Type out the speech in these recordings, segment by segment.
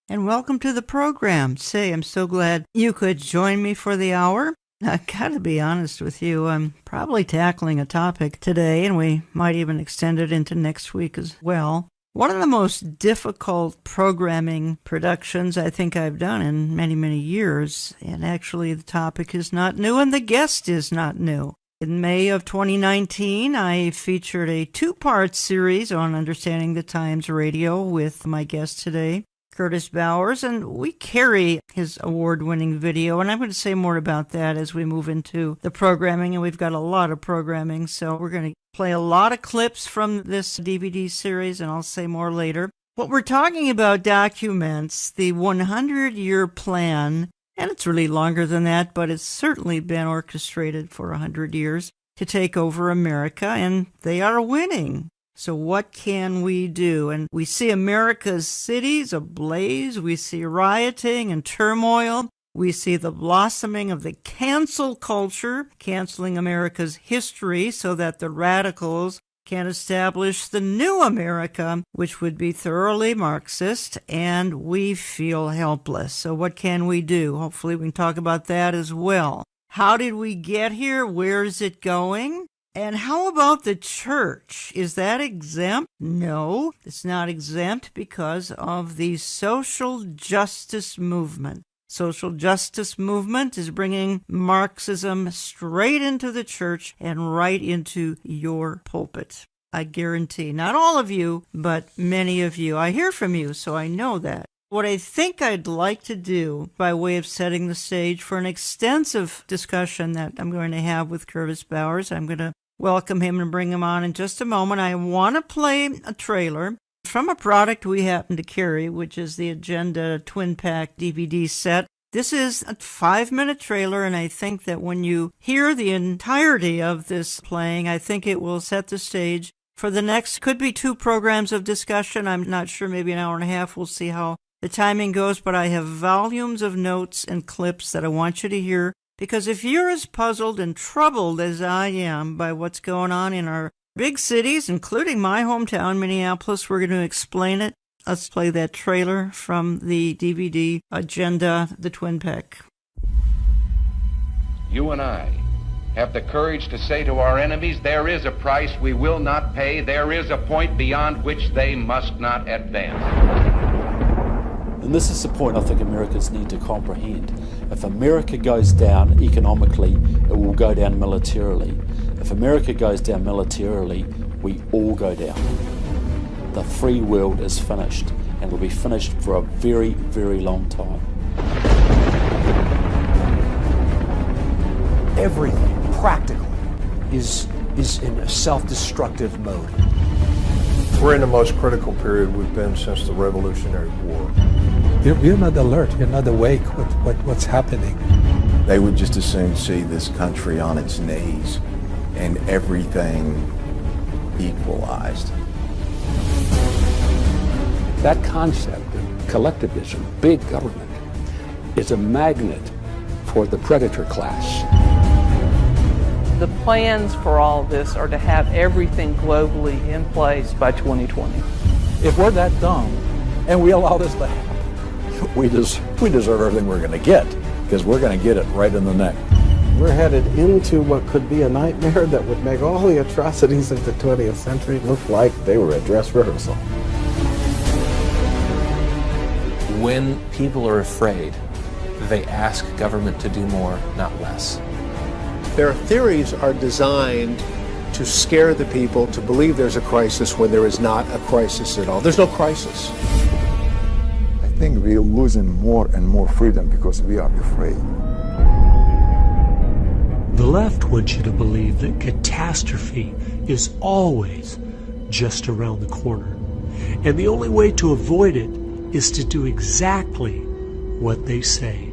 and welcome to the program. Say, I'm so glad you could join me for the hour. I gotta be honest with you, I'm probably tackling a topic today, and we might even extend it into next week as well. One of the most difficult programming productions I think I've done in many, many years, and actually the topic is not new and the guest is not new. In May of 2019, I featured a two-part series on Understanding the Times Radio with my guest today, Curtis Bowers, and we carry his award-winning video, and I'm going to say more about that as we move into the programming, and we've got a lot of programming, so we're going to play a lot of clips from this DVD series, and I'll say more later. What we're talking about documents the 100-year plan, and it's really longer than that, but it's certainly been orchestrated for 100 years to take over America, and they are winning. So what can we do? And we see America's cities ablaze. We see rioting and turmoil. We see the blossoming of the cancel culture, canceling America's history so that the radicals can establish the new America, which would be thoroughly Marxist, and we feel helpless. So what can we do? Hopefully we can talk about that as well. How did we get here? Where is it going? And how about the church? Is that exempt? No, it's not exempt because of the social justice movement. Social justice movement is bringing Marxism straight into the church and right into your pulpit. I guarantee, not all of you, but many of you. I hear from you, so I know that. What I think I'd like to do, by way of setting the stage for an extensive discussion that I'm going to have with Curtis Bowers, I'm going to welcome him and bring him on in just a moment. I want to play a trailer from a product we happen to carry, which is the Agenda Twin Pack DVD set. This is a 5-minute trailer, and I think that when you hear the entirety of this playing, I think it will set the stage for the next, could be 2 programs of discussion. I'm not sure, maybe an hour and a half. We'll see how the timing goes, but I have volumes of notes and clips that I want you to hear, because if you're as puzzled and troubled as I am by what's going on in our big cities, including my hometown, Minneapolis, we're going to explain it. Let's play that trailer from the DVD Agenda, the Twin Pack. You and I have the courage to say to our enemies, there is a price we will not pay. There is a point beyond which they must not advance. And this is the point I think Americans need to comprehend. If America goes down economically, it will go down militarily. If America goes down militarily, we all go down. The free world is finished, and will be finished for a very, very long time. Everything, practically, is in a self-destructive mode. We're in the most critical period we've been since the Revolutionary War. You're not alert, you're not awake with what's happening. They would just as soon see this country on its knees and everything equalized. That concept of collectivism, big government, is a magnet for the predator class. The plans for all of this are to have everything globally in place by 2020. If we're that dumb and we allow this to happen, we deserve everything we're going to get, because we're going to get it right in the neck. We're headed into what could be a nightmare that would make all the atrocities of the 20th century look like they were a dress rehearsal. When people are afraid, they ask government to do more, not less. Their theories are designed to scare the people to believe there's a crisis when there is not a crisis at all. There's no crisis. I think we're losing more and more freedom because we are afraid. The left wants you to believe that catastrophe is always just around the corner. And the only way to avoid it is to do exactly what they say.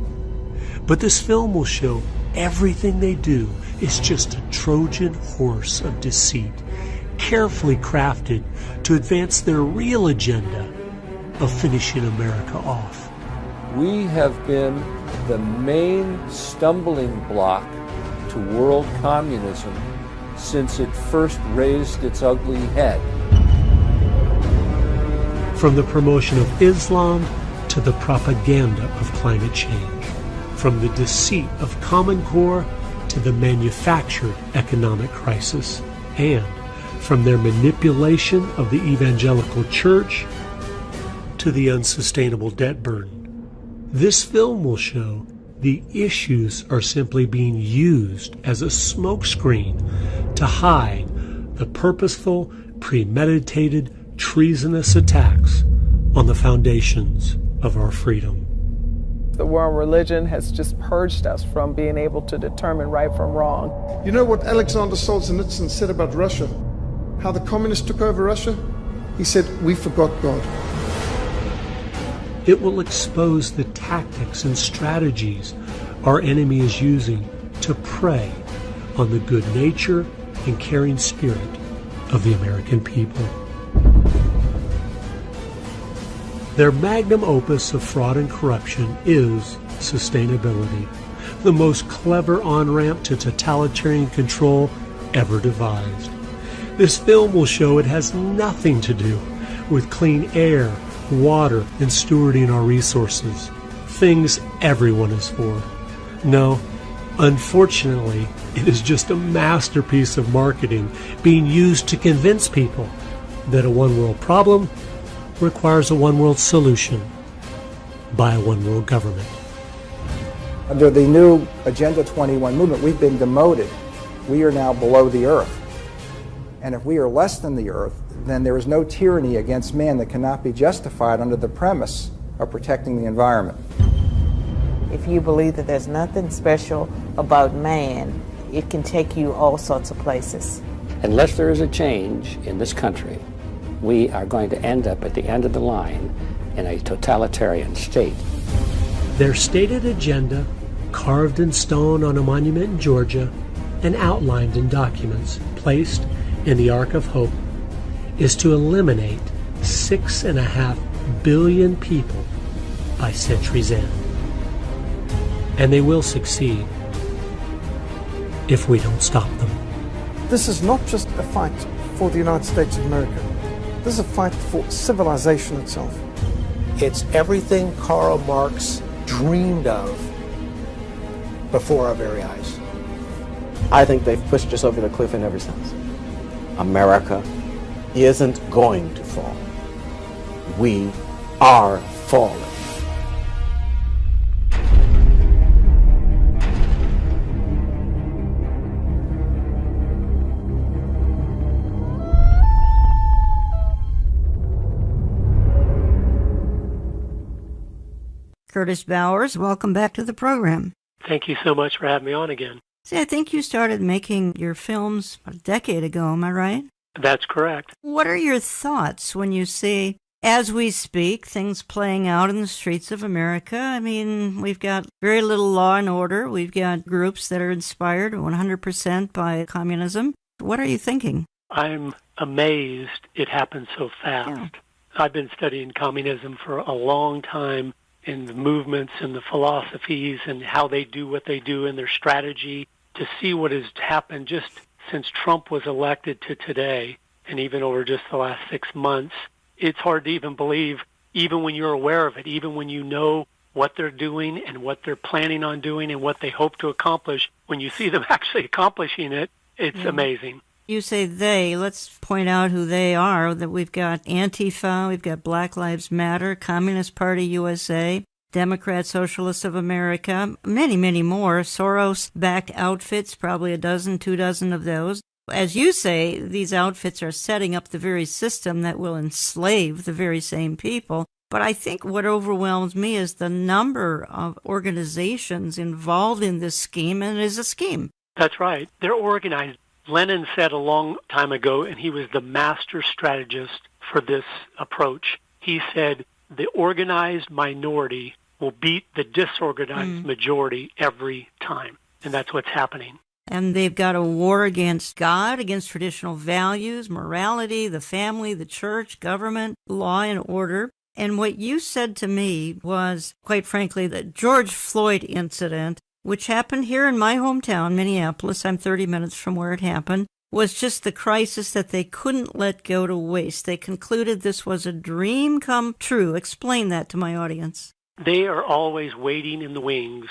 But this film will show everything they do is just a Trojan horse of deceit, carefully crafted to advance their real agenda of finishing America off. We have been the main stumbling block to world communism since it first raised its ugly head. From the promotion of Islam to the propaganda of climate change, from the deceit of Common Core to the manufactured economic crisis, and from their manipulation of the evangelical church to the unsustainable debt burden. This film will show the issues are simply being used as a smokescreen to hide the purposeful, premeditated, treasonous attacks on the foundations of our freedom. The war on religion has just purged us from being able to determine right from wrong. You know what Alexander Solzhenitsyn said about Russia? How the communists took over Russia? He said, "We forgot God." It will expose the tactics and strategies our enemy is using to prey on the good nature and caring spirit of the American people. Their magnum opus of fraud and corruption is sustainability, the most clever on-ramp to totalitarian control ever devised. This film will show it has nothing to do with clean air, water, and stewarding our resources, things everyone is for. No, unfortunately, it is just a masterpiece of marketing being used to convince people that a one-world problem requires a one-world solution by a one-world government. Under the new Agenda 21 movement, we've been demoted. We are now below the earth. And if we are less than the earth, then there is no tyranny against man that cannot be justified under the premise of protecting the environment. If you believe that there's nothing special about man, it can take you all sorts of places. Unless there is a change in this country, we are going to end up at the end of the line in a totalitarian state. Their stated agenda, carved in stone on a monument in Georgia and outlined in documents placed in the Ark of Hope, is to eliminate 6.5 billion people by century's end. And they will succeed if we don't stop them. This is not just a fight for the United States of America. This is a fight for civilization itself. It's everything Karl Marx dreamed of before our very eyes. I think they've pushed us over the cliff in ever since. America isn't going to fall. We are falling. Curtis Bowers, welcome back to the program. Thank you so much for having me on again. See, I think you started making your films a decade ago, am I right? That's correct. What are your thoughts when you see, as we speak, things playing out in the streets of America? I mean, we've got very little law and order. We've got groups that are inspired 100% by communism. What are you thinking? I'm amazed it happened so fast. Yeah. I've been studying communism for a long time, in the movements and the philosophies and how they do what they do and their strategy. To see what has happened just since Trump was elected to today, and even over just the last 6 months, it's hard to even believe, even when you're aware of it, even when you know what they're doing and what they're planning on doing and what they hope to accomplish, when you see them actually accomplishing it, it's amazing. You say they. Let's point out who they are. That we've got Antifa, we've got Black Lives Matter, Communist Party USA, Democrat Socialists of America, many, many more. Soros-backed outfits, probably 2 dozen of those. As you say, these outfits are setting up the very system that will enslave the very same people. But I think what overwhelms me is the number of organizations involved in this scheme, and it is a scheme. That's right. They're organized. Lenin said a long time ago, and he was the master strategist for this approach, he said, the organized minority will beat the disorganized majority every time. And that's what's happening. And they've got a war against God, against traditional values, morality, the family, the church, government, law and order. And what you said to me was, quite frankly, the George Floyd incident, which happened here in my hometown, Minneapolis. I'm 30 minutes from where it happened. was just the crisis that they couldn't let go to waste. They concluded this was a dream come true. Explain that to my audience. They are always waiting in the wings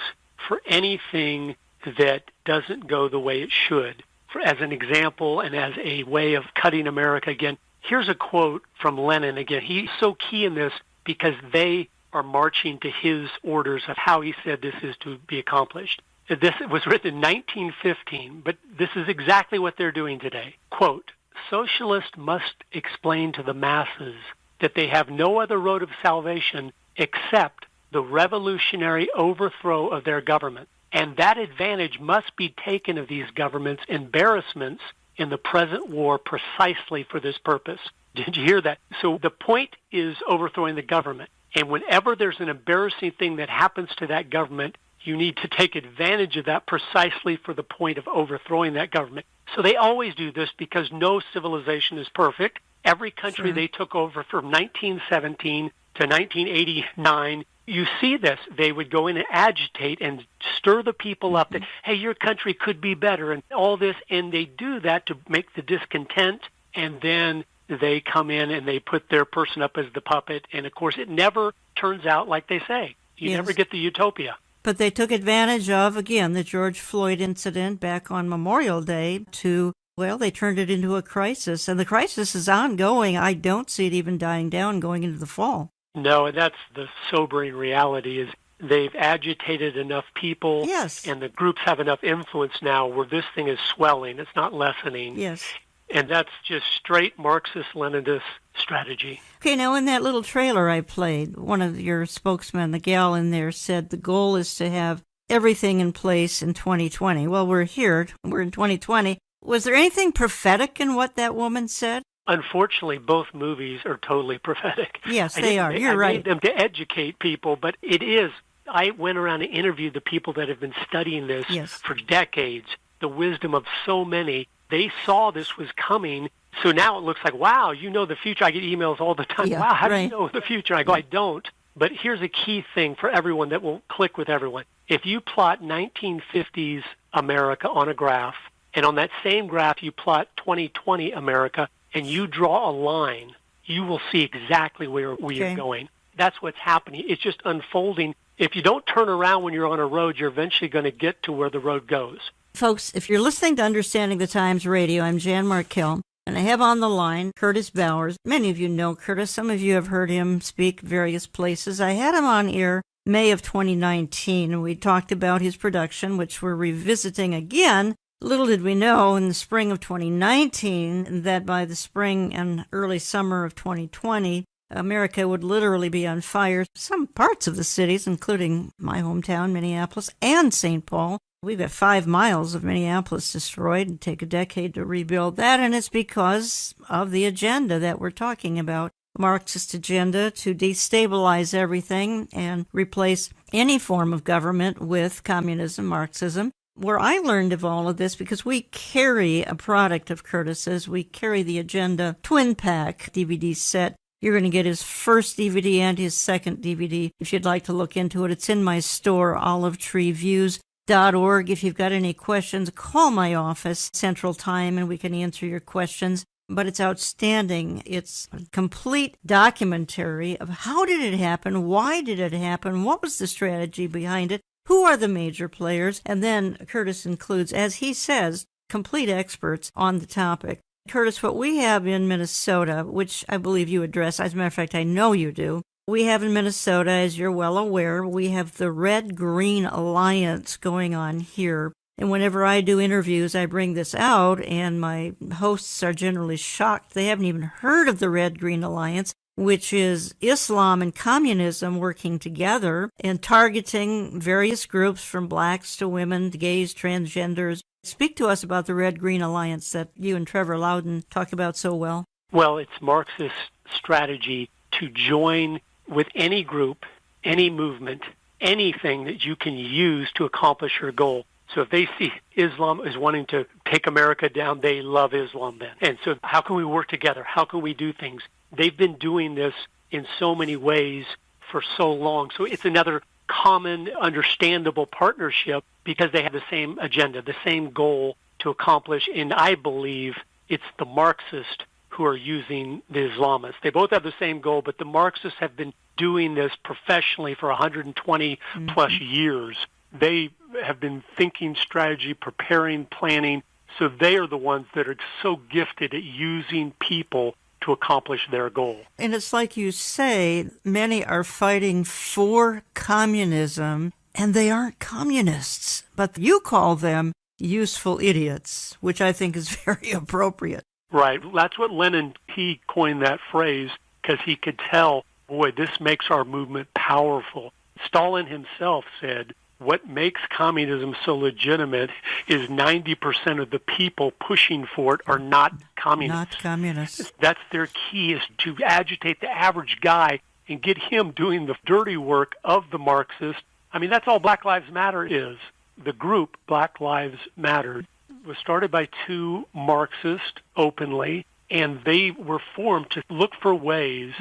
for anything that doesn't go the way it should. As an example and as a way of cutting America again, here's a quote from Lenin again. He's so key in this because they are marching to his orders of how he said this is to be accomplished. This was written in 1915, but this is exactly what they're doing today. Quote, "Socialists must explain to the masses that they have no other road of salvation except the revolutionary overthrow of their government. And that advantage must be taken of these governments' embarrassments in the present war precisely for this purpose." Did you hear that? So the point is overthrowing the government. And whenever there's an embarrassing thing that happens to that government, you need to take advantage of that precisely for the point of overthrowing that government. So they always do this because no civilization is perfect. Every country they took over from 1917 to 1989, you see this. They would go in and agitate and stir the people up that, hey, your country could be better and all this. And they do that to make the discontent. And then they come in and they put their person up as the puppet. And, of course, it never turns out like they say. You never get the utopia. But they took advantage of, again, the George Floyd incident back on Memorial Day to, well, they turned it into a crisis. And the crisis is ongoing. I don't see it even dying down going into the fall. No, and that's the sobering reality is they've agitated enough people. Yes. And the groups have enough influence now where this thing is swelling. It's not lessening. Yes. And that's just straight Marxist-Leninist strategy. Okay, now in that little trailer I played, one of your spokesmen, the gal in there, said the goal is to have everything in place in 2020. Well, we're here. We're in 2020. Was there anything prophetic in what that woman said? Unfortunately, both movies are totally prophetic. Yes, they are. You're right. I made them to educate people, but it is. I went around and interviewed the people that have been studying this for decades, the wisdom of so many. They saw this was coming, so now it looks like, wow, you know the future. I get emails all the time. Yeah, wow, how do you know the future? I go, I don't. But here's a key thing for everyone that will click with everyone. If you plot 1950s America on a graph, and on that same graph you plot 2020 America, and you draw a line, you will see exactly where we are going. That's what's happening. It's just unfolding. If you don't turn around when you're on a road, you're eventually going to get to where the road goes. Folks, if you're listening to Understanding the Times Radio, I'm Jan Markell, and I have on the line Curtis Bowers. Many of you know Curtis. Some of you have heard him speak various places. I had him on air May of 2019, and we talked about his production, which we're revisiting again. Little did we know in the spring of 2019 that by the spring and early summer of 2020, America would literally be on fire. Some parts of the cities, including my hometown, Minneapolis, and St. Paul. We've got 5 miles of Minneapolis destroyed and take a decade to rebuild that, and it's because of the agenda that we're talking about. Marxist agenda to destabilize everything and replace any form of government with communism, Marxism. Where I learned of all of this, because we carry a product of Curtis's, we carry the Agenda Twin Pack DVD set. You're going to get his first DVD and his second DVD. If you'd like to look into it, it's in my store, olivetreeviews.org. If you've got any questions, call my office, Central Time, and we can answer your questions. But it's outstanding. It's a complete documentary of how did it happen, why did it happen, what was the strategy behind it, who are the major players, and then Curtis includes, as he says, complete experts on the topic. Curtis, what we have in Minnesota, which I believe you address, as a matter of fact, I know you do, we have in Minnesota, as you're well aware, we have the Red-Green Alliance going on here. And whenever I do interviews, I bring this out, and my hosts are generally shocked. They haven't even heard of the Red-Green Alliance, which is Islam and communism working together and targeting various groups from blacks to women, to gays, transgenders. Speak to us about the Red-Green Alliance that you and Trevor Loudon talk about so well. Well, it's Marxist strategy to join with any group, any movement, anything that you can use to accomplish your goal. So if they see Islam is wanting to take America down, they love Islam then. And so how can we work together? How can we do things? They've been doing this in so many ways for so long. So it's another common, understandable partnership because they have the same agenda, the same goal to accomplish, and I believe it's the Marxists who are using the Islamists. They both have the same goal, but the Marxists have been doing this professionally for 120 plus years. They have been thinking strategy, preparing, planning, so they are the ones that are so gifted at using people to accomplish their goal. And it's like you say, many are fighting for communism, and they aren't communists, but you call them useful idiots, which I think is very appropriate. Right. That's what Lenin, he coined that phrase because he could tell, boy, this makes our movement powerful. Stalin himself said, what makes communism so legitimate is 90% of the people pushing for it are not communists. Not communists. That's their key, is to agitate the average guy and get him doing the dirty work of the Marxists. I mean, that's all Black Lives Matter is. The group, Black Lives Matter, was started by two Marxists openly, and they were formed to look for ways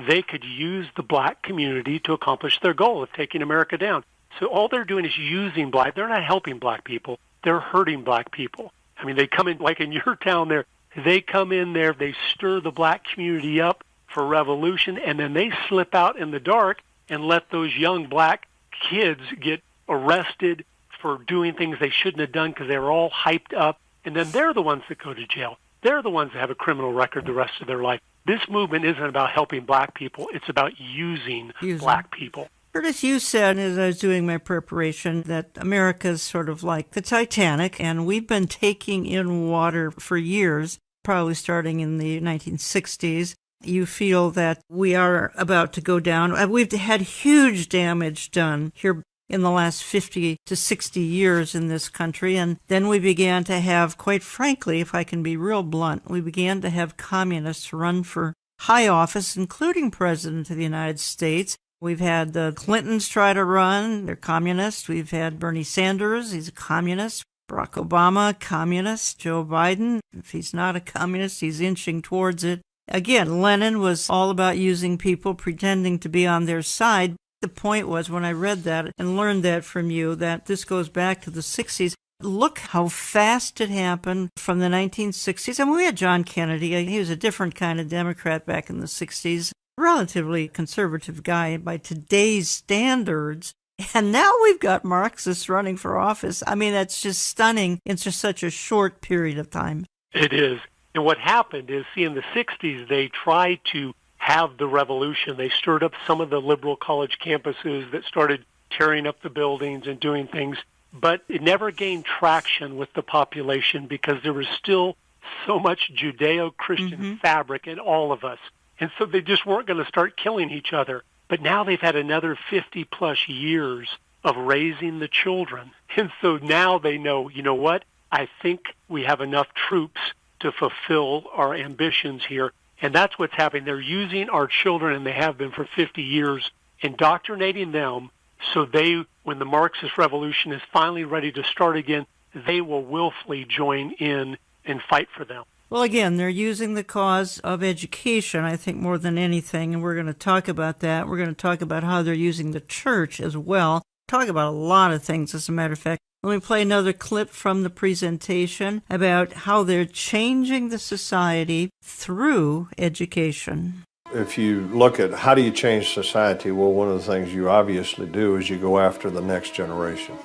they could use the black community to accomplish their goal of taking America down. So all they're doing is using black. They're not helping black people. They're hurting black people. I mean, they come in, like in your town there, they come in there, they stir the black community up for revolution, and then they slip out in the dark and let those young black kids get arrested for doing things they shouldn't have done because they were all hyped up, and then they're the ones that go to jail. They're the ones that have a criminal record the rest of their life. This movement isn't about helping black people. It's about using black people. Curtis, you said, as I was doing my preparation, that America's sort of like the Titanic, and we've been taking in water for years, probably starting in the 1960s. You feel that we are about to go down. We've had huge damage done here in the last 50 to 60 years in this country, and then we began to have, quite frankly, if I can be real blunt, we began to have communists run for high office, including President of the United States. We've had the Clintons try to run. They're communists. We've had Bernie Sanders. He's a communist. Barack Obama, communist. Joe Biden, if he's not a communist, he's inching towards it. Again, Lenin was all about using people, pretending to be on their side. The point was, when I read that and learned that from you, that this goes back to the 60s. Look how fast it happened from the 1960s. I mean, we had John Kennedy. He was a different kind of Democrat back in the 60s. Relatively conservative guy by today's standards. And now we've got Marxists running for office. I mean, that's just stunning in just such a short period of time. It is. And what happened is, see, in the 60s, they tried to have the revolution. They stirred up some of the liberal college campuses that started tearing up the buildings and doing things. But it never gained traction with the population because there was still so much Judeo-Christian fabric in all of us. And so they just weren't going to start killing each other. But now they've had another 50-plus years of raising the children. And so now they know, you know what? I think we have enough troops to fulfill our ambitions here. And that's what's happening. They're using our children, and they have been for 50 years, indoctrinating them so they, when the Marxist revolution is finally ready to start again, they will willfully join in and fight for them. Well, again, they're using the cause of education, I think, more than anything, and we're going to talk about that. We're going to talk about how they're using the church as well. Talk about a lot of things, as a matter of fact. Let me play another clip from the presentation about how they're changing the society through education. If you look at how do you change society, well, one of the things you obviously do is you go after the next generation.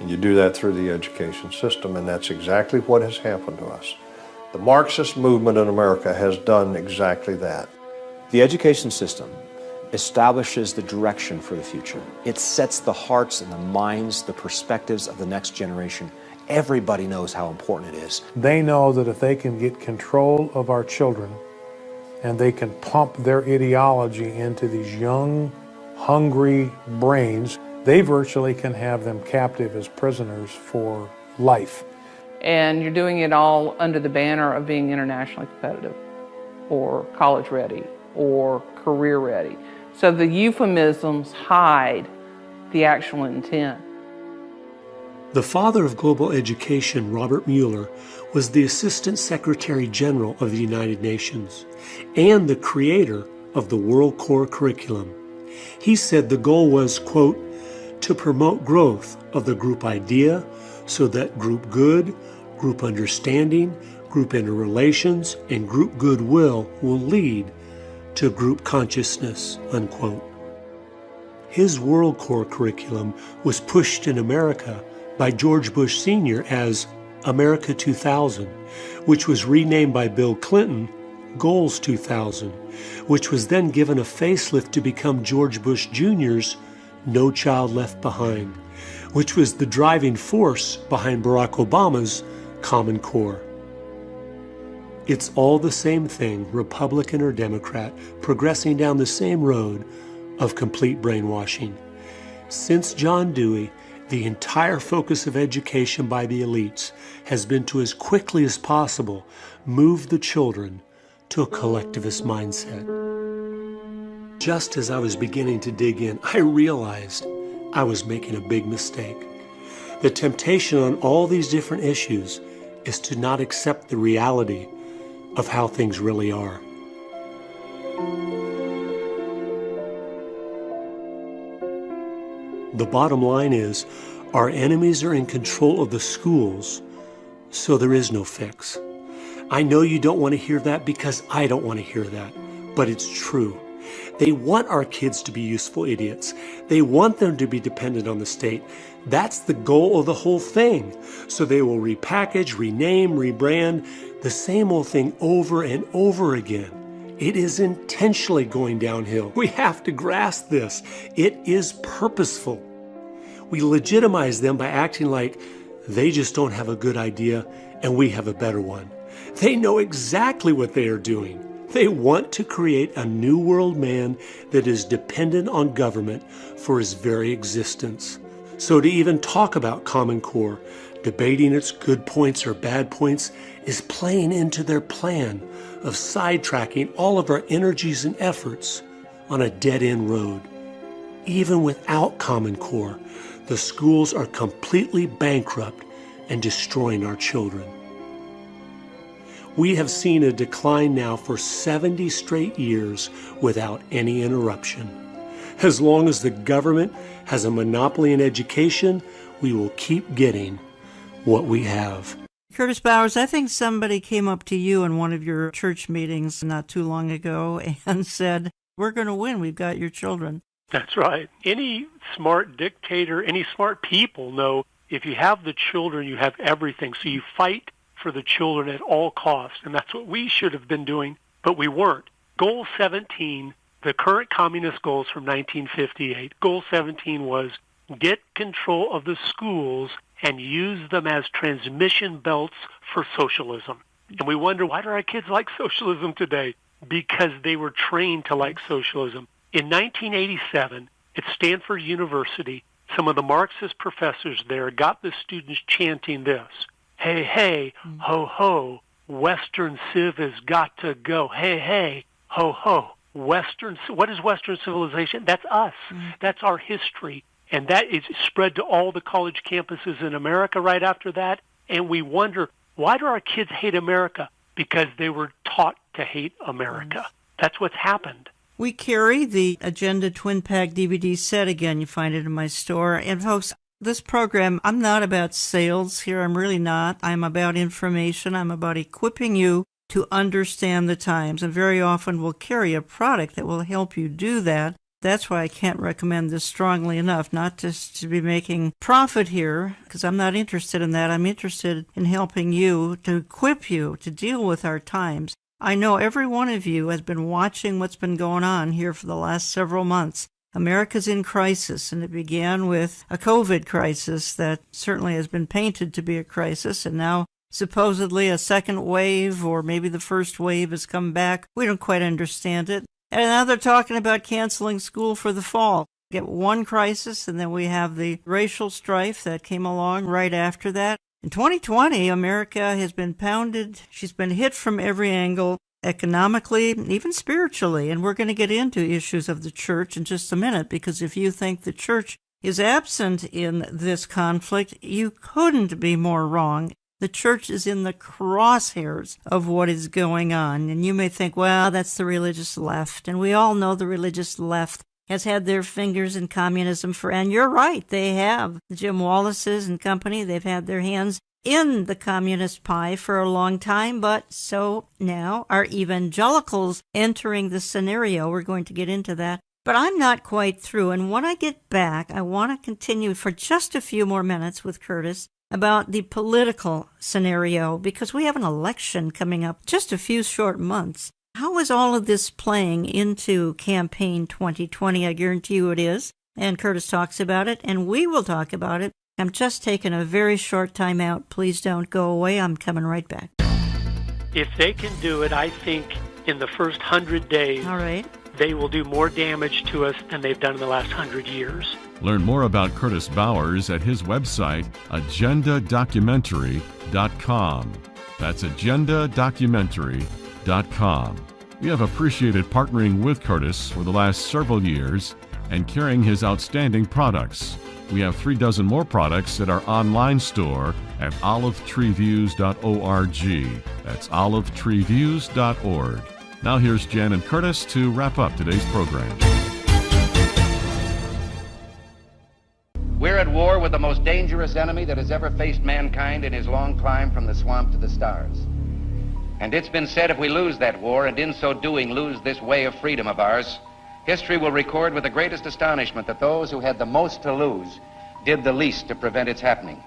And you do that through the education system, and that's exactly what has happened to us. The Marxist movement in America has done exactly that. The education system establishes the direction for the future. It sets the hearts and the minds, the perspectives of the next generation. Everybody knows how important it is. They know that if they can get control of our children and they can pump their ideology into these young, hungry brains, they virtually can have them captive as prisoners for life. And you're doing it all under the banner of being internationally competitive or college ready or career ready. So the euphemisms hide the actual intent. The father of global education, Robert Mueller, was the Assistant Secretary General of the United Nations and the creator of the World Core Curriculum. He said the goal was, quote, to promote growth of the group idea so that group good, Group understanding, group interrelations, and group goodwill will lead to group consciousness, unquote. His World Core curriculum was pushed in America by George Bush Sr. as America 2000, which was renamed by Bill Clinton Goals 2000, which was then given a facelift to become George Bush Jr.'s No Child Left Behind, which was the driving force behind Barack Obama's Common Core. It's all the same thing, Republican or Democrat, progressing down the same road of complete brainwashing. Since John Dewey, the entire focus of education by the elites has been to, as quickly as possible, move the children to a collectivist mindset. Just as I was beginning to dig in, I realized I was making a big mistake. The temptation on all these different issues is to not accept the reality of how things really are. The bottom line is, our enemies are in control of the schools, so there is no fix. I know you don't want to hear that because I don't want to hear that, but it's true. They want our kids to be useful idiots. They want them to be dependent on the state. That's the goal of the whole thing. So they will repackage, rename, rebrand the same old thing over and over again. It is intentionally going downhill. We have to grasp this. It is purposeful. We legitimize them by acting like they just don't have a good idea and we have a better one. They know exactly what they are doing. They want to create a new world man that is dependent on government for his very existence. So to even talk about Common Core, debating its good points or bad points, is playing into their plan of sidetracking all of our energies and efforts on a dead-end road. Even without Common Core, the schools are completely bankrupt and destroying our children. We have seen a decline now for 70 straight years without any interruption. As long as the government has a monopoly in education, we will keep getting what we have. Curtis Bowers, I think somebody came up to you in one of your church meetings not too long ago and said, "We're going to win. We've got your children." That's right. Any smart dictator, any smart people know if you have the children, you have everything. So you fight for the children at all costs. And that's what we should have been doing, but we weren't. Goal 17, the current communist goals from 1958, Goal 17 was get control of the schools and use them as transmission belts for socialism. And we wonder, why do our kids like socialism today? Because they were trained to like socialism. In 1987, at Stanford University, some of the Marxist professors there got the students chanting this: "Hey, hey, ho, ho, Western Civ has got to go. Hey, hey, ho, ho, Western." What is Western civilization? That's us. That's our history. And that is spread to all the college campuses in America right after that. And we wonder, why do our kids hate America? Because they were taught to hate America. That's what's happened. We carry the Agenda Twin Pack DVD set. Again, you find it in my store. And folks, this program, I'm not about sales here. I'm really not. I'm about information. I'm about equipping you to understand the times. And very often we'll carry a product that will help you do that. That's why I can't recommend this strongly enough, not just to be making profit here, because I'm not interested in that. I'm interested in helping you, to equip you to deal with our times. I know every one of you has been watching what's been going on here for the last several months. America's in crisis, and it began with a COVID crisis that certainly has been painted to be a crisis, and now supposedly a second wave, or maybe the first wave has come back. We don't quite understand it. And now they're talking about canceling school for the fall. Get one crisis, and then we have the racial strife that came along right after that. In 2020, America has been pounded. She's been hit from every angle, economically, even spiritually. And we're going to get into issues of the church in just a minute, because if you think the church is absent in this conflict, you couldn't be more wrong. The church is in the crosshairs of what is going on. And you may think, well, that's the religious left. And we all know the religious left has had their fingers in communism and you're right, they have. Jim Wallace's and company, they've had their hands in the communist pie for a long time, but so now are evangelicals entering the scenario. We're going to get into that. But I'm not quite through, and when I get back, I want to continue for just a few more minutes with Curtis about the political scenario, because we have an election coming up just a few short months. How is all of this playing into Campaign 2020? I guarantee you it is. And Curtis talks about it, and we will talk about it. I'm just taking a very short time out. Please don't go away. I'm coming right back. If they can do it, I think in the first 100 days, all right, they will do more damage to us than they've done in the last 100 years. Learn more about Curtis Bowers at his website, agendadocumentary.com. That's agendadocumentary.com. We have appreciated partnering with Curtis for the last several years and carrying his outstanding products. We have 36 more products at our online store at olivetreeviews.org. That's olivetreeviews.org. Now here's Jan and Curtis to wrap up today's program. We're at war with the most dangerous enemy that has ever faced mankind in his long climb from the swamp to the stars. And it's been said if we lose that war, and in so doing lose this way of freedom of ours, history will record with the greatest astonishment that those who had the most to lose did the least to prevent its happening.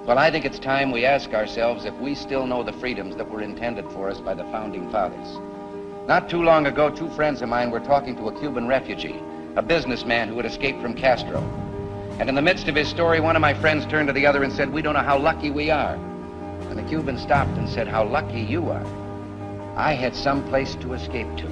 Well, I think it's time we ask ourselves if we still know the freedoms that were intended for us by the Founding Fathers. Not too long ago, two friends of mine were talking to a Cuban refugee, a businessman who had escaped from Castro. And in the midst of his story, one of my friends turned to the other and said, "We don't know how lucky we are." And the Cuban stopped and said, "How lucky you are. I had some place to escape to."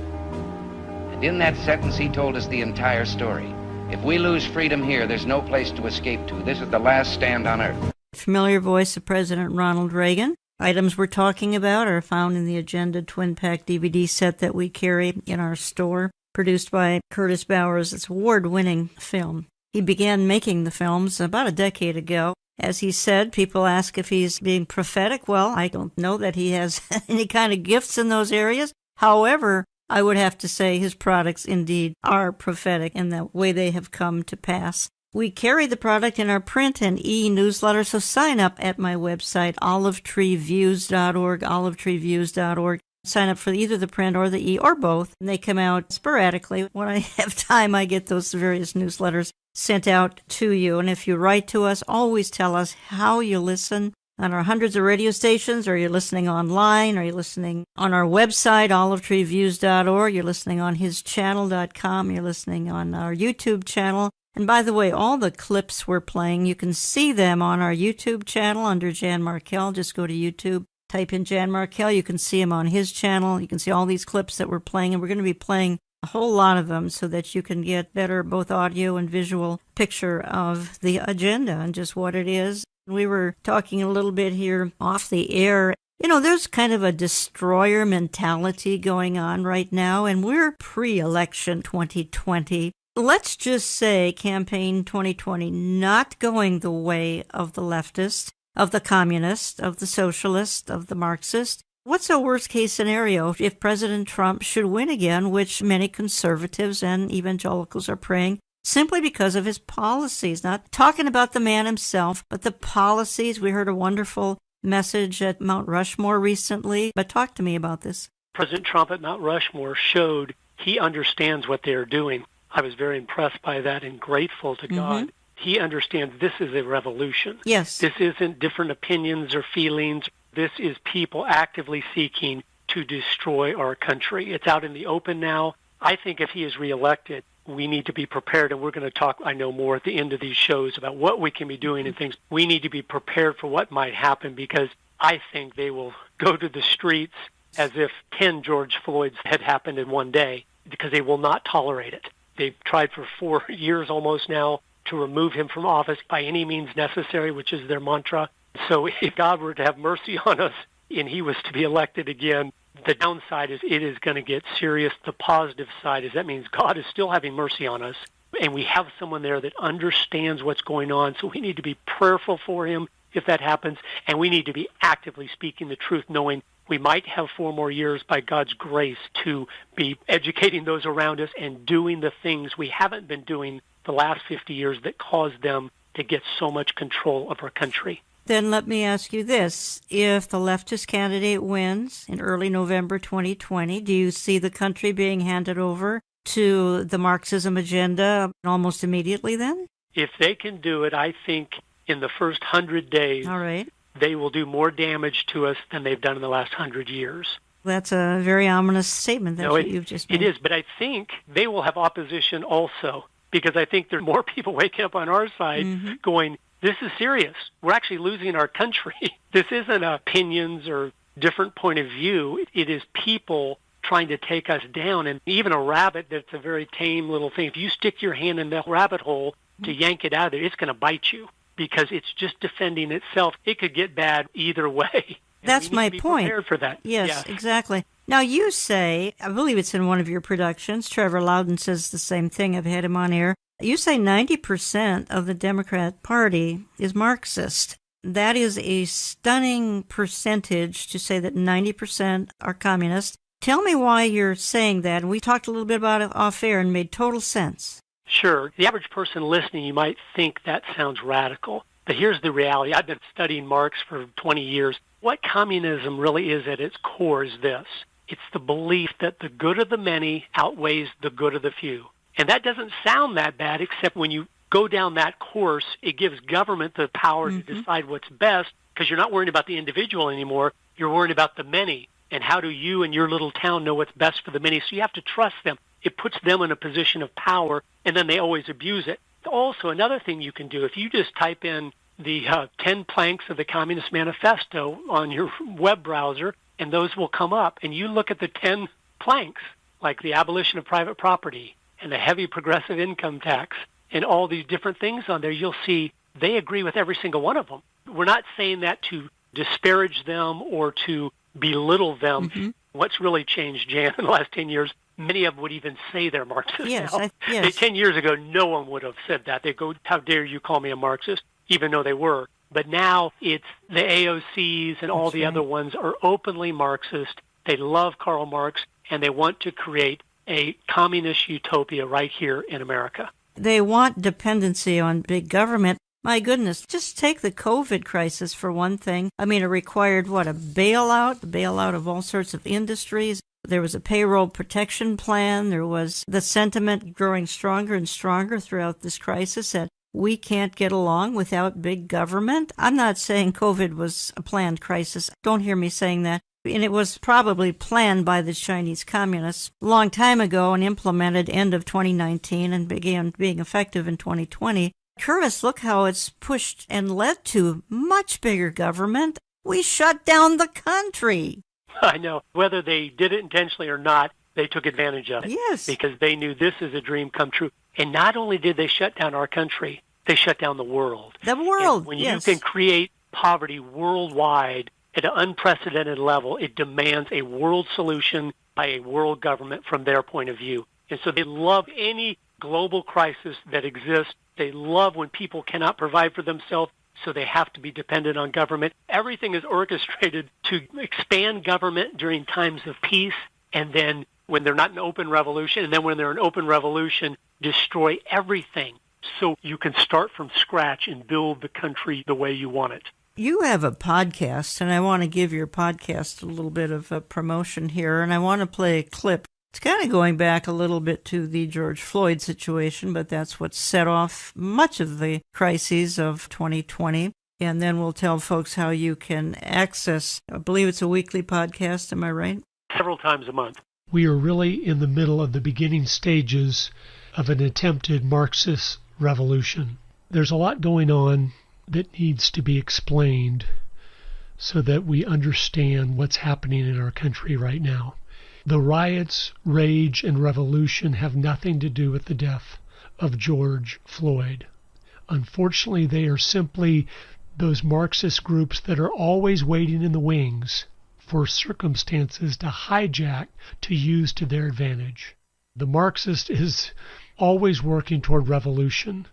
And in that sentence, he told us the entire story. If we lose freedom here, there's no place to escape to. This is the last stand on earth. Familiar voice of President Ronald Reagan. Items we're talking about are found in the Agenda Twin Pack DVD set that we carry in our store, produced by Curtis Bowers. It's an award-winning film. He began making the films about a decade ago. As he said, people ask if he's being prophetic. Well, I don't know that he has any kind of gifts in those areas. However, I would have to say his products indeed are prophetic in the way they have come to pass. We carry the product in our print and e-newsletter, so sign up at my website, olivetreeviews.org, olivetreeviews.org. Sign up for either the print or the e, or both. And they come out sporadically. When I have time, I get those various newsletters sent out to you. And if you write to us, always tell us how you listen on our hundreds of radio stations. Are you listening online? Are you listening on our website, olivetreeviews.org? You're listening on hischannel.com. You're listening on our YouTube channel. And by the way, all the clips we're playing, you can see them on our YouTube channel under Jan Markell. Just go to YouTube, type in Jan Markell. You can see them on his channel. You can see all these clips that we're playing, and we're going to be playing a whole lot of them so that you can get better both audio and visual picture of the agenda and just what it is. We were talking a little bit here off the air. You know, there's kind of a destroyer mentality going on right now, and we're pre-election 2020. Let's just say Campaign 2020 not going the way of the leftist, of the communist, of the socialist, of the Marxist. What's a worst-case scenario if President Trump should win again, which many conservatives and evangelicals are praying, simply because of his policies? Not talking about the man himself, but the policies. We heard a wonderful message at Mount Rushmore recently, but talk to me about this. President Trump at Mount Rushmore showed he understands what they are doing. I was very impressed by that and grateful to God. He understands this is a revolution. Yes. This isn't different opinions or feelings. This is people actively seeking to destroy our country. It's out in the open now. I think if he is reelected, we need to be prepared, and we're going to talk, I know, more at the end of these shows about what we can be doing and things. We need to be prepared for what might happen, because I think they will go to the streets as if 10 George Floyds had happened in one day, because they will not tolerate it. They've tried for 4 years almost now to remove him from office by any means necessary, which is their mantra. So if God were to have mercy on us and he was to be elected again, the downside is it is going to get serious. The positive side is that means God is still having mercy on us, and we have someone there that understands what's going on. So we need to be prayerful for him if that happens, and we need to be actively speaking the truth, knowing we might have 4 more years by God's grace to be educating those around us and doing the things we haven't been doing the last 50 years that caused them to get so much control of our country. Then let me ask you this. If the leftist candidate wins in early November 2020, do you see the country being handed over to the Marxism agenda almost immediately then? If they can do it, I think in the first 100 days, all right, they will do more damage to us than they've done in the last 100 years. That's a very ominous statement that you've just made. It is, but I think they will have opposition also, because I think there are more people waking up on our side going, this is serious. We're actually losing our country. This isn't opinions or different point of view. It is people trying to take us down. And even a rabbit that's a very tame little thing, if you stick your hand in that rabbit hole to yank it out of there, it's going to bite you because it's just defending itself. It could get bad either way. That's my point. Prepared for that. Yes, exactly. Now you say, I believe it's in one of your productions, Trevor Loudon says the same thing, I've had him on air. You say 90% of the Democrat Party is Marxist. That is a stunning percentage to say that 90% are communist. Tell me why you're saying that. And we talked a little bit about it off air and made total sense. Sure. The average person listening, you might think that sounds radical. But here's the reality. I've been studying Marx for 20 years. What communism really is at its core is this. It's the belief that the good of the many outweighs the good of the few. And that doesn't sound that bad, except when you go down that course, it gives government the power to decide what's best, because you're not worrying about the individual anymore. You're worrying about the many. And how do you and your little town know what's best for the many? So you have to trust them. It puts them in a position of power, and then they always abuse it. Also, another thing you can do, if you just type in the 10 planks of the Communist Manifesto on your web browser, and those will come up, and you look at the 10 planks, like the abolition of private property and the heavy progressive income tax and all these different things on there, you'll see they agree with every single one of them. We're not saying that to disparage them or to belittle them. What's really changed, Jan, in the last 10 years, many of them would even say they're Marxist now. Yes. 10 years ago, no one would have said that. They'd go, how dare you call me a Marxist, even though they were. But now it's the AOCs and all the other ones are openly Marxist. They love Karl Marx, and they want to create a communist utopia right here in America. They want dependency on big government. My goodness, just take the COVID crisis for one thing. I mean, it required, a bailout of all sorts of industries. There was a payroll protection plan. There was the sentiment growing stronger and stronger throughout this crisis that we can't get along without big government. I'm not saying COVID was a planned crisis. Don't hear me saying that. And it was probably planned by the Chinese communists a long time ago and implemented end of 2019 and began being effective in 2020. Curtis, look how it's pushed and led to much bigger government. We shut down the country. I know. Whether they did it intentionally or not, they took advantage of it. Yes. Because they knew this is a dream come true. And not only did they shut down our country, they shut down the world. The world, and when you can create poverty worldwide at an unprecedented level, it demands a world solution by a world government from their point of view. And so they love any global crisis that exists. They love when people cannot provide for themselves, so they have to be dependent on government. Everything is orchestrated to expand government during times of peace, and then when they're not in open revolution, and then when they're in open revolution, destroy everything so you can start from scratch and build the country the way you want it. You have a podcast, and I want to give your podcast a little bit of a promotion here, and I want to play a clip. It's kind of going back a little bit to the George Floyd situation, but that's what set off much of the crises of 2020. And then we'll tell folks how you can access, I believe it's a weekly podcast, am I right? Several times a month. We are really in the middle of the beginning stages of an attempted Marxist revolution. There's a lot going on that needs to be explained so that we understand what's happening in our country right now. The riots, rage, and revolution have nothing to do with the death of George Floyd. Unfortunately, they are simply those Marxist groups that are always waiting in the wings for circumstances to hijack, to use to their advantage. The Marxist is always working toward revolution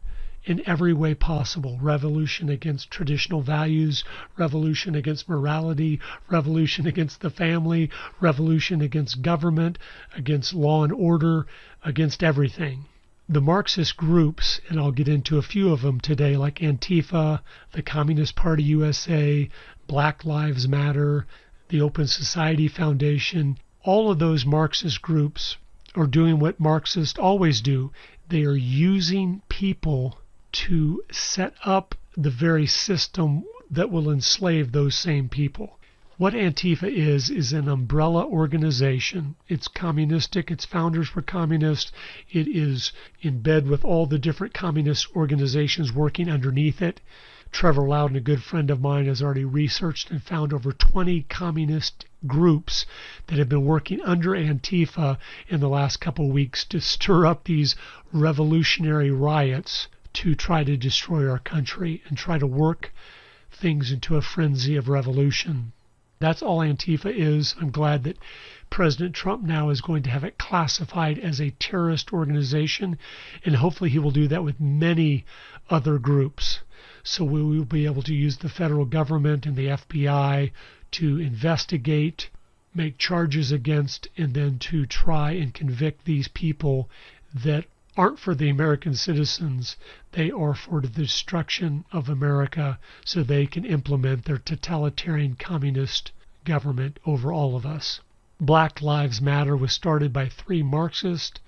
in every way possible. Revolution against traditional values, revolution against morality, revolution against the family, revolution against government, against law and order, against everything. The Marxist groups, and I'll get into a few of them today, like Antifa, the Communist Party USA, Black Lives Matter, the Open Society Foundation, all of those Marxist groups are doing what Marxists always do. They are using people to set up the very system that will enslave those same people. What Antifa is an umbrella organization. It's communistic. Its founders were communist. It is in bed with all the different communist organizations working underneath it. Trevor Loudon, a good friend of mine, has already researched and found over 20 communist groups that have been working under Antifa in the last couple of weeks to stir up these revolutionary riots to try to destroy our country and try to work things into a frenzy of revolution. That's all Antifa is. I'm glad that President Trump now is going to have it classified as a terrorist organization, and hopefully he will do that with many other groups. So we will be able to use the federal government and the FBI to investigate, make charges against, and then to try and convict these people that aren't for the American citizens. They are for the destruction of America so they can implement their totalitarian communist government over all of us. Black Lives Matter was started by 3 Marxists.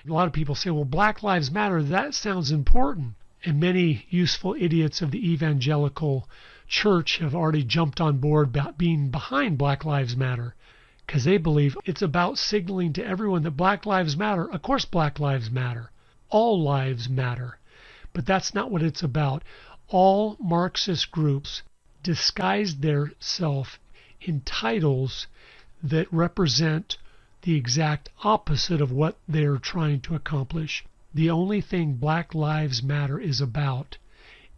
A lot of people say, well, Black Lives Matter, that sounds important. And many useful idiots of the evangelical church have already jumped on board about being behind Black Lives Matter because they believe it's about signaling to everyone that Black Lives Matter. Of course, Black Lives Matter. All lives matter. But that's not what it's about. All Marxist groups disguise themselves in titles that represent the exact opposite of what they're trying to accomplish. The only thing Black Lives Matter is about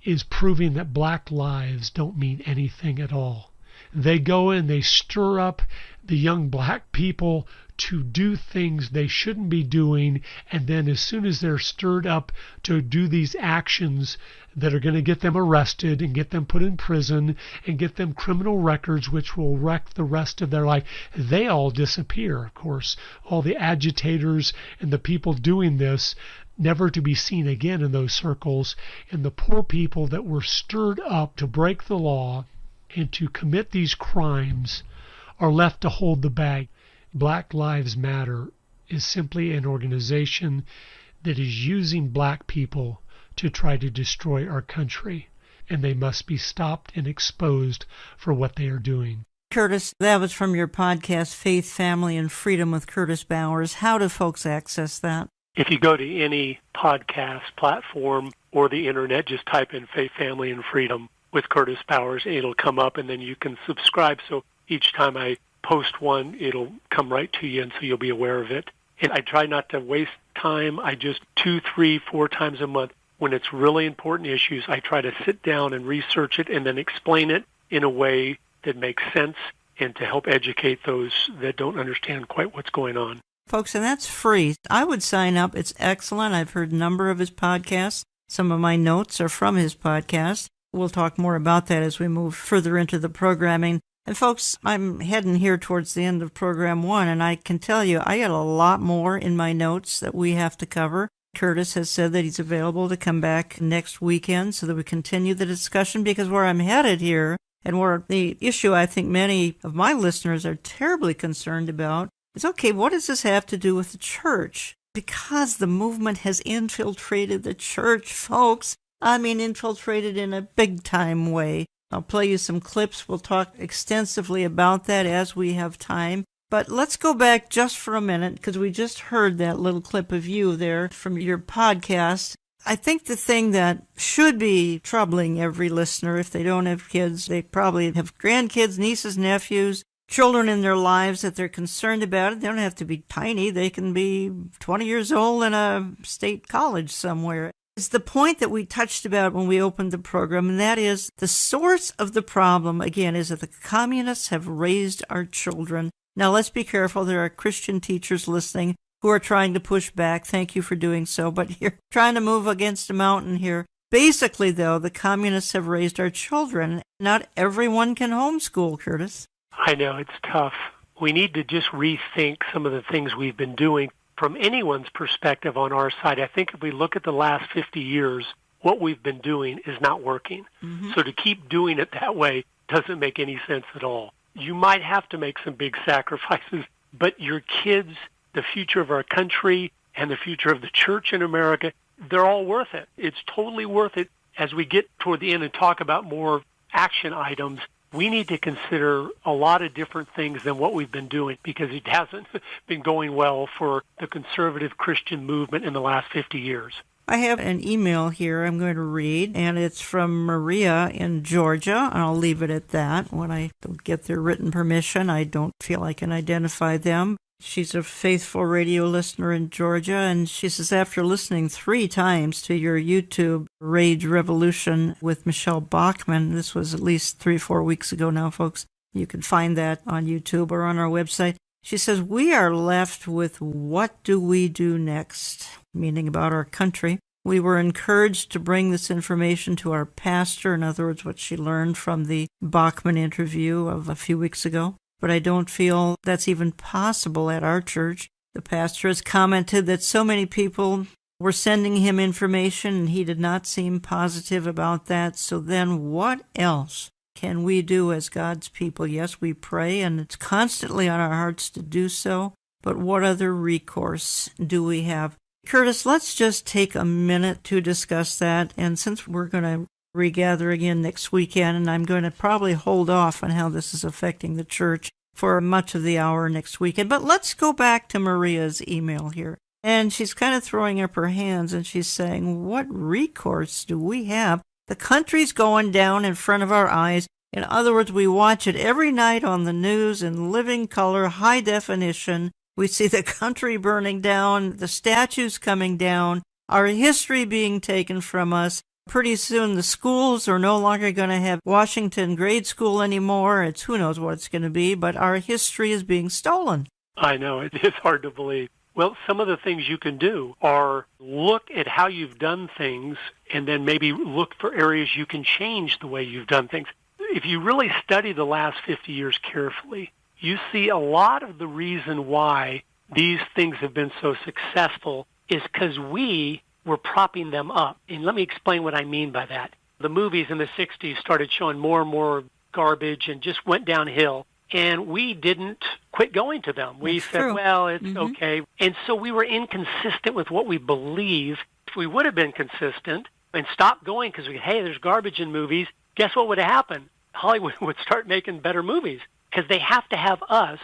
is proving that black lives don't mean anything at all. They go in, they stir up the young black people to do things they shouldn't be doing, and then as soon as they're stirred up to do these actions that are going to get them arrested and get them put in prison and get them criminal records which will wreck the rest of their life, they all disappear, of course. All the agitators and the people doing this, never to be seen again in those circles, and the poor people that were stirred up to break the law and to commit these crimes are left to hold the bag. Black Lives Matter is simply an organization that is using black people to try to destroy our country, and they must be stopped and exposed for what they are doing. Curtis, that was from your podcast, Faith, Family, and Freedom with Curtis Bowers. How do folks access that? If you go to any podcast platform or the internet, just type in Faith, Family, and Freedom with Curtis Bowers, and it'll come up, and then you can subscribe. So each time I post one, it'll come right to you, and so you'll be aware of it. And I try not to waste time. I just 2, 3, 4 times a month, when it's really important issues, I try to sit down and research it and then explain it in a way that makes sense and to help educate those that don't understand quite what's going on. Folks, and that's free. I would sign up. It's excellent. I've heard a number of his podcasts. Some of my notes are from his podcast. We'll talk more about that as we move further into the programming. And folks, I'm heading here towards the end of program 1, and I can tell you I got a lot more in my notes that we have to cover. Curtis has said that he's available to come back next weekend so that we continue the discussion, because where I'm headed here, and where the issue I think many of my listeners are terribly concerned about, is, okay, what does this have to do with the church? Because the movement has infiltrated the church, folks. I mean, infiltrated in a big-time way. I'll play you some clips. We'll talk extensively about that as we have time. But let's go back just for a minute, because we just heard that little clip of you there from your podcast. I think the thing that should be troubling every listener, if they don't have kids, they probably have grandkids, nieces, nephews, children in their lives that they're concerned about. It. They don't have to be tiny. They can be 20 years old in a state college somewhere. It's the point that we touched about when we opened the program, and that is the source of the problem, again, is that the communists have raised our children. Now, let's be careful. There are Christian teachers listening who are trying to push back. Thank you for doing so, but you're trying to move against a mountain here. Basically, though, the communists have raised our children. Not everyone can homeschool, Curtis. I know, it's tough. We need to just rethink some of the things we've been doing. from anyone's perspective on our side, I think if we look at the last 50 years, what we've been doing is not working. Mm-hmm. So to keep doing it that way doesn't make any sense at all. You might have to make some big sacrifices, but your kids, the future of our country, and the future of the church in America, they're all worth it. It's totally worth it. As we get toward the end and talk about more action items, we need to consider a lot of different things than what we've been doing, because it hasn't been going well for the conservative Christian movement in the last 50 years. I have an email here I'm going to read, and it's from Maria in Georgia, and I'll leave it at that. When I don't get their written permission, I don't feel I can identify them. She's a faithful radio listener in Georgia, and she says, after listening 3 times to your YouTube Rage Revolution with Michelle Bachman, this was at least 3 or 4 weeks ago now, folks. You can find that on YouTube or on our website. She says, we are left with what do we do next, meaning about our country. We were encouraged to bring this information to our pastor, in other words, what she learned from the Bachman interview of a few weeks ago. But I don't feel that's even possible at our church. The pastor has commented that so many people were sending him information, and he did not seem positive about that. So then what else can we do as God's people? Yes, we pray, and it's constantly on our hearts to do so. But what other recourse do we have? Curtis, let's just take a minute to discuss that. And since we're going to regather again next weekend, and I'm going to probably hold off on how this is affecting the church for much of the hour next weekend. But let's go back to Maria's email here. And she's kind of throwing up her hands, and she's saying, what recourse do we have? The country's going down in front of our eyes. In other words, we watch it every night on the news in living color, high definition. We see the country burning down, the statues coming down, our history being taken from us. Pretty soon the schools are no longer going to have Washington grade school anymore. It's who knows what it's going to be, but our history is being stolen. I know, it is hard to believe. Well, some of the things you can do are look at how you've done things and then maybe look for areas you can change the way you've done things. If you really study the last 50 years carefully, you see a lot of the reason why these things have been so successful is because we were propping them up. And let me explain what I mean by that. The movies in the 60s started showing more and more garbage and just went downhill. And we didn't quit going to them. We said, true. Well, it's okay. And so we were inconsistent with what we believe. If we would have been consistent and stopped going because hey, there's garbage in movies, guess what would have happened? Hollywood would start making better movies because they have to have us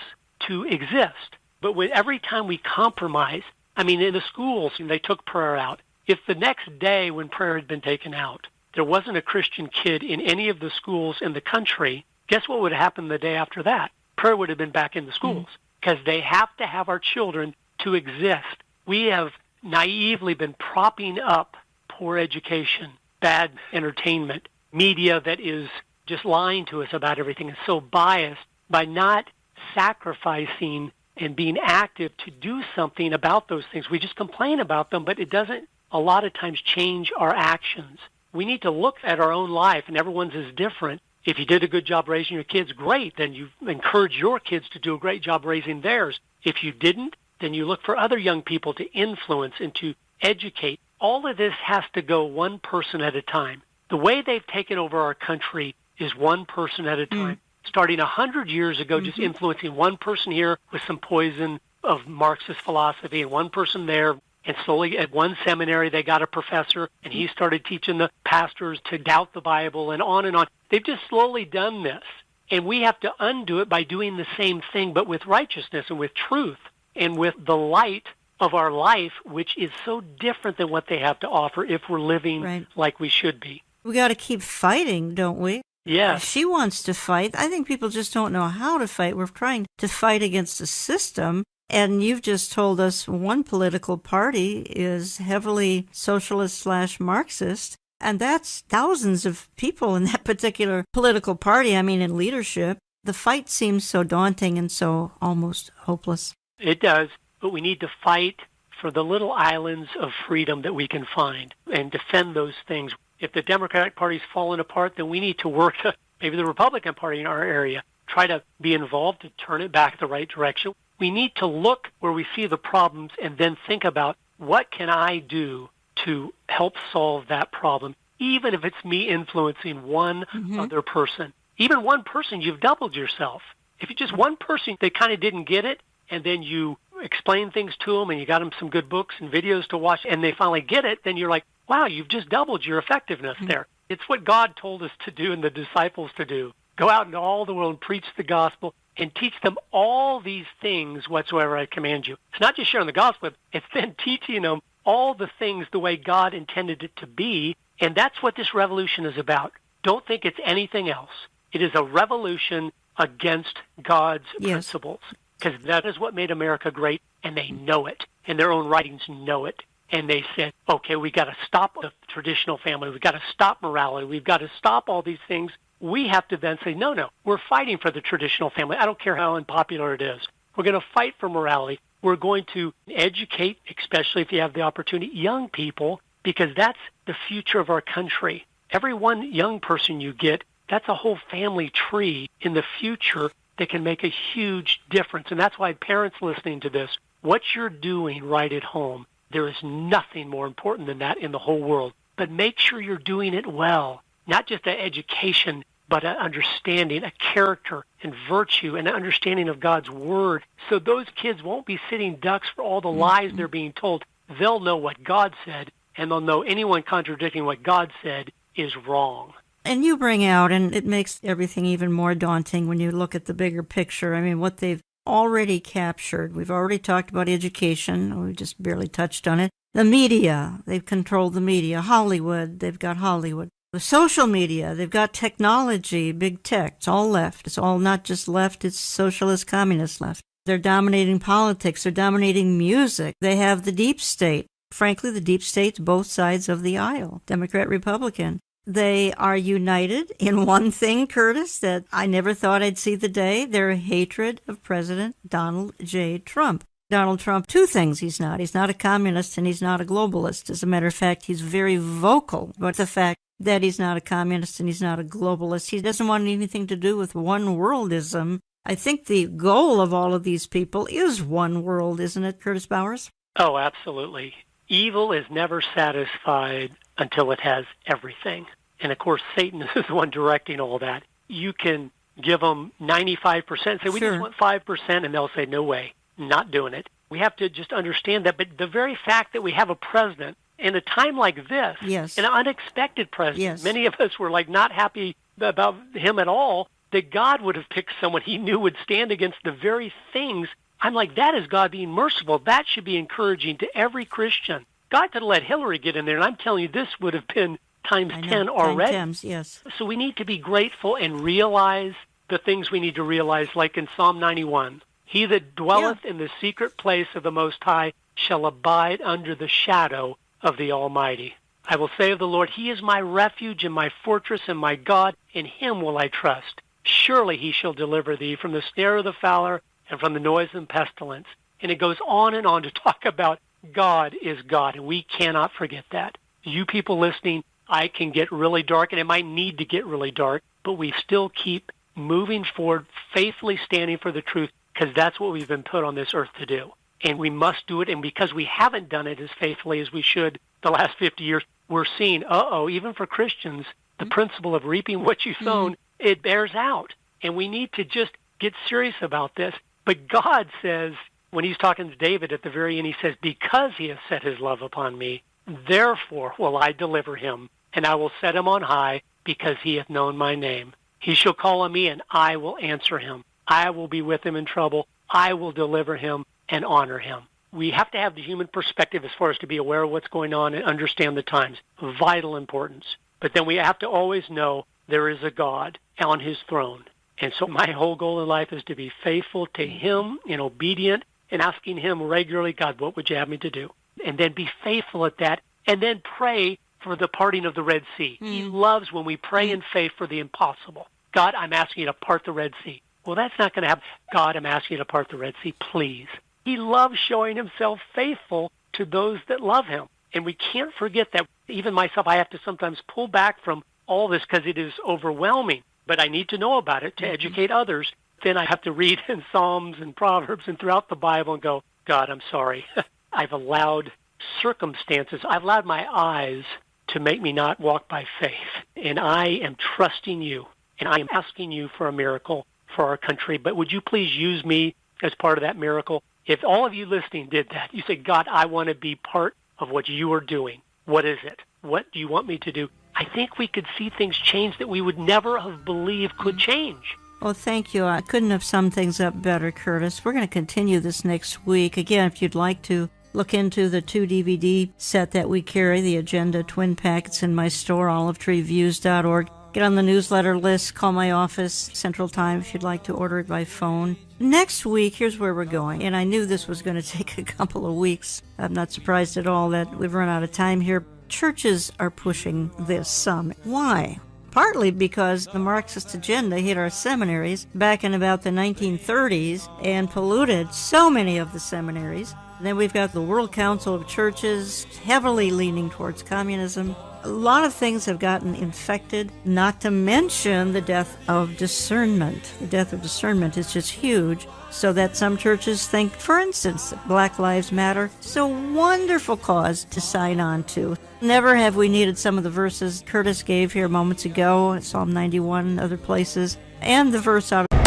to exist. But every time we compromise, I mean, in the schools, they took prayer out. If the next day when prayer had been taken out, there wasn't a Christian kid in any of the schools in the country, guess what would happen the day after that? Prayer would have been back in the schools because they have to have our children to exist. We have naively been propping up poor education, bad entertainment, media that is just lying to us about everything and so biased by not sacrificing and being active to do something about those things. We just complain about them, but it doesn't a lot of times change our actions. We need to look at our own life, and everyone's is different. If you did a good job raising your kids, great. Then you encourage your kids to do a great job raising theirs. If you didn't, then you look for other young people to influence and to educate. All of this has to go one person at a time. The way they've taken over our country is one person at a time. Starting 100 years ago, just influencing one person here with some poison of Marxist philosophy and one person there. And slowly at one seminary, they got a professor, and he started teaching the pastors to doubt the Bible and on and on. They've just slowly done this. And we have to undo it by doing the same thing, but with righteousness and with truth and with the light of our life, which is so different than what they have to offer if we're living like we should be. We got to keep fighting, don't we? Yes. She wants to fight. I think people just don't know how to fight. We're trying to fight against a system. And you've just told us one political party is heavily socialist/Marxist, and that's thousands of people in that particular political party, I mean in leadership. The fight seems so daunting and so almost hopeless. It does, but we need to fight for the little islands of freedom that we can find and defend those things. If the Democratic Party's fallen apart, then we need to work to maybe the Republican Party in our area, try to be involved to turn it back the right direction. We need to look where we see the problems and then think about, what can I do to help solve that problem, even if it's me influencing one other person. Even one person, you've doubled yourself. If you just one person, they kind of didn't get it, and then you explain things to them, and you got them some good books and videos to watch, and they finally get it, then you're like, wow, you've just doubled your effectiveness there. It's what God told us to do and the disciples to do. Go out into all the world and preach the gospel and teach them all these things whatsoever I command you. It's not just sharing the gospel, it's then teaching them all the things the way God intended it to be, and that's what this revolution is about. Don't think it's anything else. It is a revolution against God's principles, because that is what made America great, and they know it, and their own writings know it. And they said, okay, we got to stop the traditional family. We've got to stop morality. We've got to stop all these things. We have to then say, no, we're fighting for the traditional family. I don't care how unpopular it is. We're going to fight for morality. We're going to educate, especially if you have the opportunity, young people, because that's the future of our country. Every one young person you get, that's a whole family tree in the future that can make a huge difference. And that's why parents listening to this, what you're doing right at home, there is nothing more important than that in the whole world. But make sure you're doing it well, not just an education, but an understanding, a character and virtue and an understanding of God's word. So those kids won't be sitting ducks for all the lies they're being told. They'll know what God said, and they'll know anyone contradicting what God said is wrong. And you bring out, and it makes everything even more daunting when you look at the bigger picture. I mean, what they've already captured. We've already talked about education. We just barely touched on it. The media, they've controlled the media. Hollywood, they've got Hollywood. The social media, they've got technology, big tech. It's all left. It's all not just left, it's socialist, communist left. They're dominating politics. They're dominating music. They have the deep state. Frankly, the deep state's both sides of the aisle, Democrat, Republican. They are united in one thing, Curtis, that I never thought I'd see the day, their hatred of President Donald J. Trump. Donald Trump, two things he's not. He's not a communist and he's not a globalist. As a matter of fact, he's very vocal about the fact that he's not a communist and he's not a globalist. He doesn't want anything to do with one worldism. I think the goal of all of these people is one world, isn't it, Curtis Bowers? Oh, absolutely. Evil is never satisfied until it has everything. And, of course, Satan is the one directing all that. You can give them 95%, say, we just want 5%, and they'll say, no way, not doing it. We have to just understand that. But the very fact that we have a president in a time like this, an unexpected president, many of us were like not happy about him at all, that God would have picked someone he knew would stand against the very things. I'm like, that is God being merciful. That should be encouraging to every Christian. God could have let Hillary get in there, and I'm telling you, this would have been times 10 already. Times, yes. So we need to be grateful and realize the things we need to realize, like in Psalm 91. He that dwelleth in the secret place of the Most High shall abide under the shadow of the Almighty. I will say of the Lord, He is my refuge and my fortress and my God, in Him will I trust. Surely He shall deliver thee from the snare of the fowler and from the noisome pestilence. And it goes on and on to talk about God is God, and we cannot forget that. You people listening, I can get really dark, and it might need to get really dark, but we still keep moving forward, faithfully standing for the truth, because that's what we've been put on this earth to do. And we must do it, and because we haven't done it as faithfully as we should the last 50 years, we're seeing, even for Christians, the principle of reaping what you sown, it bears out. And we need to just get serious about this. But God says, when He's talking to David at the very end, He says, because He has set His love upon me, therefore will I deliver him, and I will set him on high, because he hath known my name. He shall call on me, and I will answer him. I will be with him in trouble. I will deliver him and honor him. We have to have the human perspective as far as to be aware of what's going on and understand the times. Vital importance. But then we have to always know there is a God on His throne. And so my whole goal in life is to be faithful to Him and obedient and asking Him regularly, God, what would you have me to do? And then be faithful at that, and then pray for the parting of the Red Sea. He loves when we pray in faith for the impossible. God, I'm asking you to part the Red Sea. Well, that's not going to happen. God, I'm asking you to part the Red Sea, please. He loves showing Himself faithful to those that love Him. And we can't forget that. Even myself, I have to sometimes pull back from all this because it is overwhelming. But I need to know about it to educate others, then I have to read in Psalms and Proverbs and throughout the Bible and go, God, I'm sorry. I've allowed circumstances, I've allowed my eyes to make me not walk by faith. And I am trusting you, and I am asking you for a miracle for our country. But would you please use me as part of that miracle? If all of you listening did that, you say, God, I want to be part of what you are doing. What is it? What do you want me to do? I think we could see things change that we would never have believed could change. Well, thank you. I couldn't have summed things up better, Curtis. We're going to continue this next week. Again, if you'd like to look into the 2 DVD set that we carry, the Agenda Twin Packets in my store, olivetreeviews.org. Get on the newsletter list, call my office, Central Time, if you'd like to order it by phone. Next week, here's where we're going, and I knew this was going to take a couple of weeks. I'm not surprised at all that we've run out of time here. Churches are pushing this some. Why? Partly because the Marxist agenda hit our seminaries back in about the 1930s and polluted so many of the seminaries. And then we've got the World Council of Churches heavily leaning towards communism. A lot of things have gotten infected, not to mention the death of discernment. The death of discernment is just huge, so that some churches think, for instance, that Black Lives Matter is a wonderful cause to sign on to. Never have we needed some of the verses Curtis gave here moments ago, Psalm 91 and other places, and the verse out of